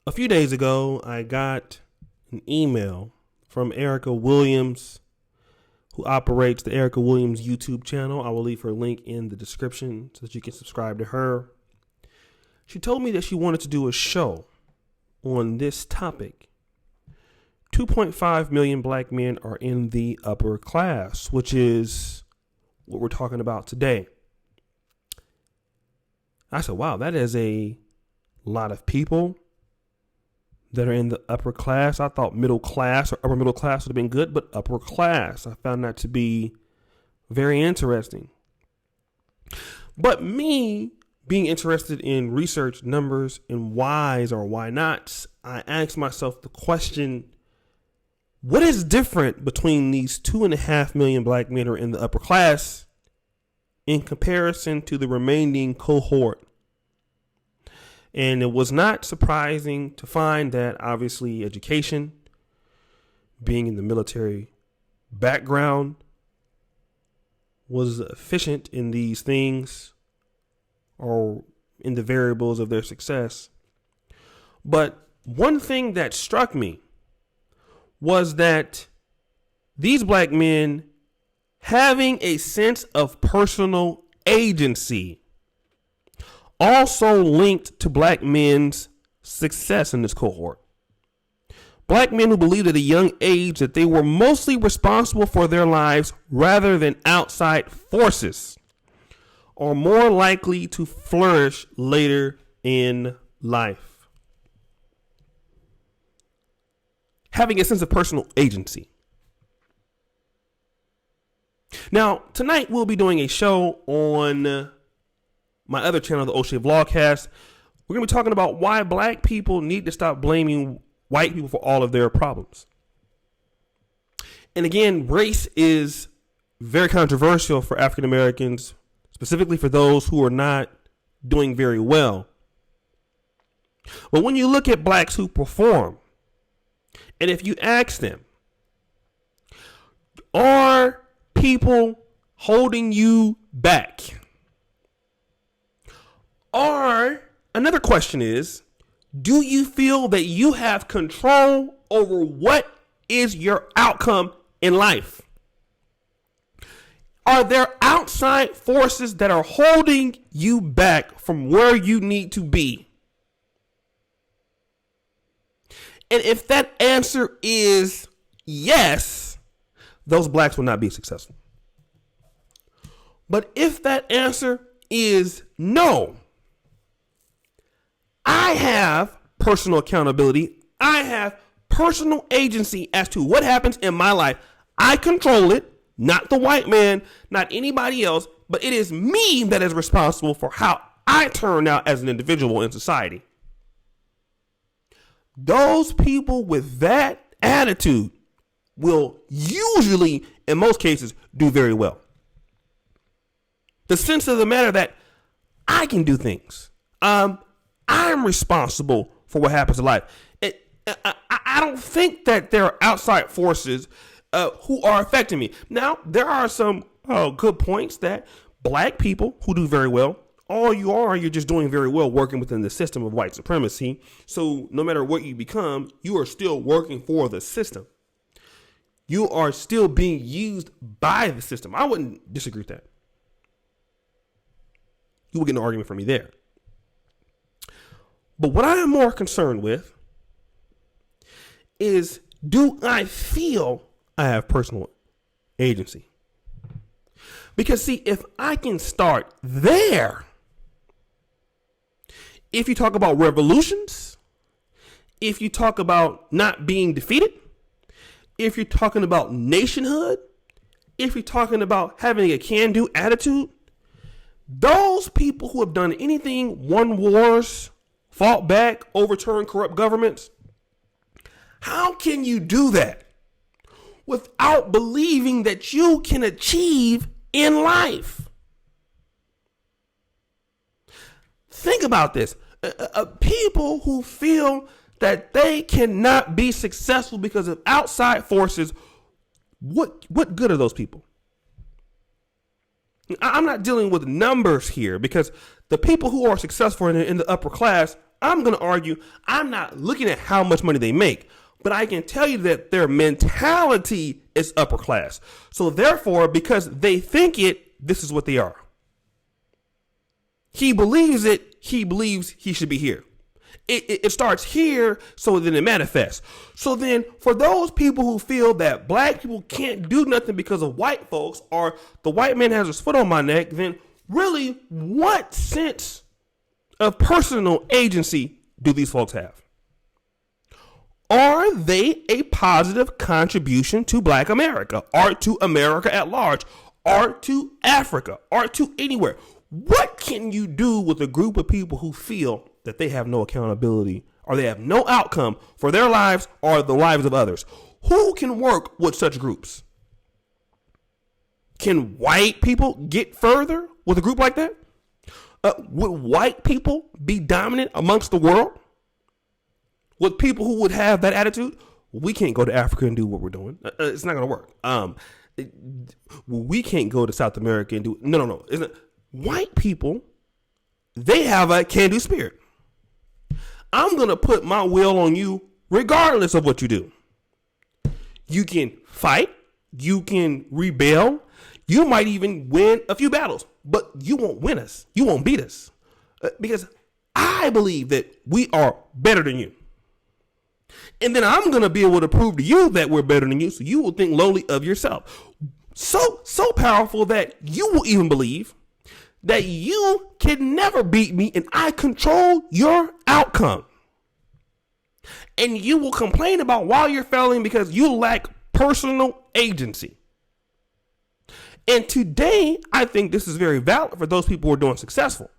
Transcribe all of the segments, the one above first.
A few days ago, I got an email from Erica Williams, who operates the Erica Williams YouTube channel. I will leave her link in the description so that you can subscribe to her. She told me that she wanted to do a show on this topic. 2.5 million black men are in the upper class, which is what we're talking about today. I said, wow, that is a lot of people that are in the upper class. I thought middle class or upper middle class would have been good, but upper class, I found that to be very interesting. But me being interested in research numbers and whys or why nots, I asked myself the question, what is different between these 2.5 million black men who are in the upper class in comparison to the remaining cohort? And it was not surprising to find that obviously education, being in the military background, was efficient in these things or in the variables of their success. But one thing that struck me was that these black men having a sense of personal agency also linked to black men's success in this cohort. Black men who believed at a young age that they were mostly responsible for their lives rather than outside forces are more likely to flourish later in life. Having a sense of personal agency. Now, tonight we'll be doing a show on my other channel, the Oshay Vlogcast. We're going to be talking about why black people need to stop blaming white people for all of their problems. And again, race is very controversial for African Americans, specifically for those who are not doing very well. But when you look at blacks who perform, and if you ask them, are people holding you back? Or another question is, do you feel that you have control over what is your outcome in life? Are there outside forces that are holding you back from where you need to be? And if that answer is yes, those blacks will not be successful. But if that answer is no, I have personal accountability. I have personal agency as to what happens in my life. I control it, not the white man, not anybody else, but it is me that is responsible for how I turn out as an individual in society. Those people with that attitude will usually, in most cases, do very well. The sense of the matter that I can do things. I'm responsible for what happens in life. I don't think that there are outside forces who are affecting me. Now, there are some good points that black people who do very well, you're just doing very well working within the system of white supremacy. So no matter what you become, you are still working for the system. You are still being used by the system. I wouldn't disagree with that. You will get an argument from me there. But what I am more concerned with is, do I feel I have personal agency? Because see, if I can start there, if you talk about revolutions, if you talk about not being defeated, if you're talking about nationhood, if you're talking about having a can-do attitude, those people who have done anything, won wars, fought back, overturned corrupt governments, how can you do that without believing that you can achieve in life? Think about this. People who feel that they cannot be successful because of outside forces, what good are those people? I'm not dealing with numbers here, because the people who are successful in the upper class, I'm going to argue, I'm not looking at how much money they make, but I can tell you that their mentality is upper class. So therefore, because they think it, this is what they are. He believes it. He believes he should be here. It starts here, so then it manifests. So then for those people who feel that black people can't do nothing because of white folks, or the white man has his foot on my neck, then really what sense of personal agency do these folks have? Are they a positive contribution to Black America, or to America at large, or to Africa, or to anywhere? What can you do with a group of people who feel that they have no accountability, or they have no outcome for their lives or the lives of others? Who can work with such groups? Can white people get further with a group like that? Would white people be dominant amongst the world with people who would have that attitude? We can't go to Africa and do what we're doing. It's not going to work. We can't go to South America and do no. White people, they have a can-do spirit. I'm going to put my will on you regardless of what you do. You can fight. You can rebel. You might even win a few battles, but you won't win us. You won't beat us, because I believe that we are better than you. And then I'm going to be able to prove to you that we're better than you, so you will think lowly of yourself. So powerful that you will even believe that you can never beat me and I control your outcome. And you will complain about why you're failing because you lack personal agency. And today, I think this is very valid for those people who are doing successful.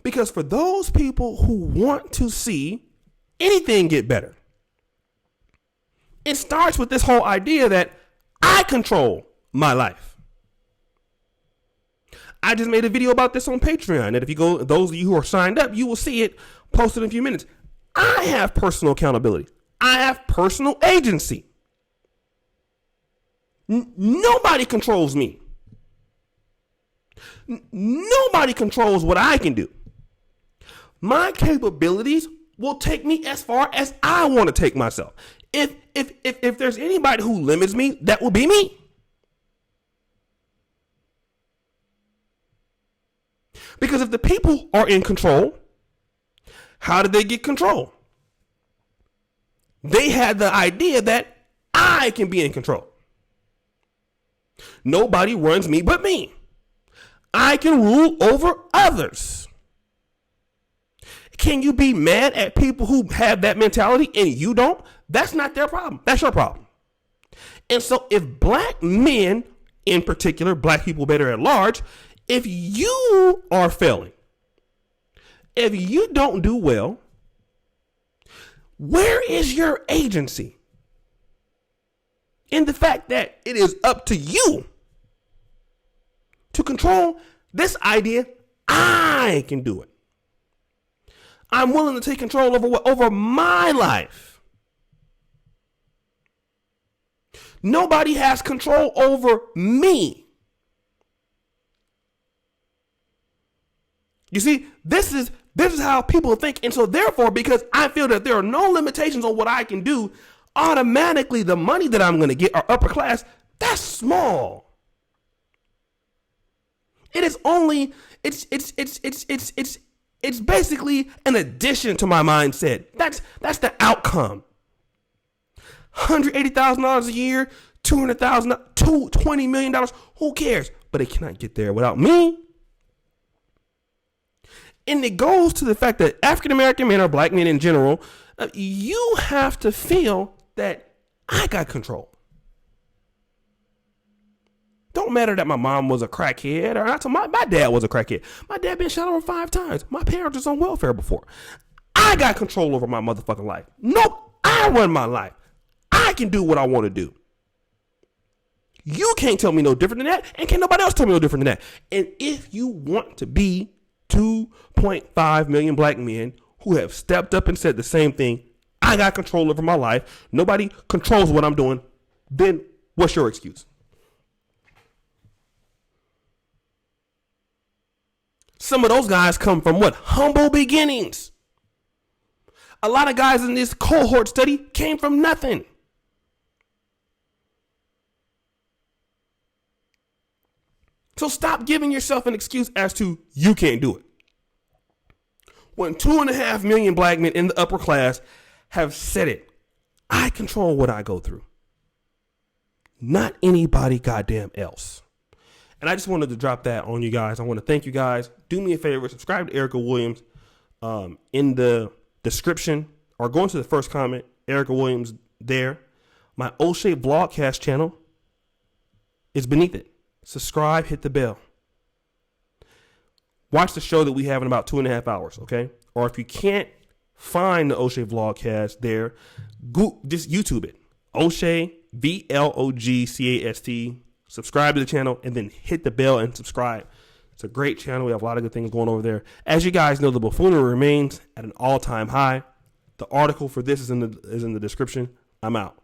Because for those people who want to see anything get better, it starts with this whole idea that I control my life. I just made a video about this on Patreon, that if you go, those of you who are signed up, you will see it posted in a few minutes. I have personal accountability. I have personal agency. Nobody controls me. Nobody controls what I can do. My capabilities will take me as far as I want to take myself. If there's anybody who limits me, that will be me. Because if the people are in control, how did they get control? They had the idea that I can be in control. Nobody runs me but me. I can rule over others. Can you be mad at people who have that mentality and you don't? That's not their problem. That's your problem. And so if black men, in particular, black people better at large, if you are failing, if you don't do well, where is your agency in the fact that it is up to you to control this idea? I can do it. I'm willing to take control over my life. Nobody has control over me. You see, this is how people think. And so therefore, because I feel that there are no limitations on what I can do, automatically the money that I'm going to get are upper class. That's small. It is only, it's basically an addition to my mindset. That's the outcome. $180,000 a year, $200,000, $20 million. Who cares? But it cannot get there without me. And it goes to the fact that African-American men or black men in general, you have to feel that I got control. Don't matter that my mom was a crackhead or not. My dad was a crackhead. My dad been shot over 5 times. My parents was on welfare before. I got control over my motherfucking life. Nope, I run my life. I can do what I want to do. You can't tell me no different than that, and can't nobody else tell me no different than that. And if you want to be 2.5 million black men who have stepped up and said the same thing, I got control over my life, nobody controls what I'm doing, then what's your excuse? Some of those guys come from what? Humble beginnings. A lot of guys in this cohort study came from nothing. So stop giving yourself an excuse as to you can't do it. When 2.5 million black men in the upper class have said it, I control what I go through. Not anybody goddamn else. And I just wanted to drop that on you guys. I want to thank you guys. Do me a favor, subscribe to Erica Williams in the description, or go into the first comment, Erica Williams there. My Oshay Vlogcast channel is beneath it. Subscribe, hit the bell. Watch the show that we have in about 2.5 hours, okay? Or if you can't find the Oshay Vlogcast there, just YouTube it. Oshay, Vlogcast. Subscribe to the channel and then hit the bell and subscribe. It's a great channel. We have a lot of good things going over there. As you guys know, the buffoonery remains at an all-time high. The article for this is in the description. I'm out.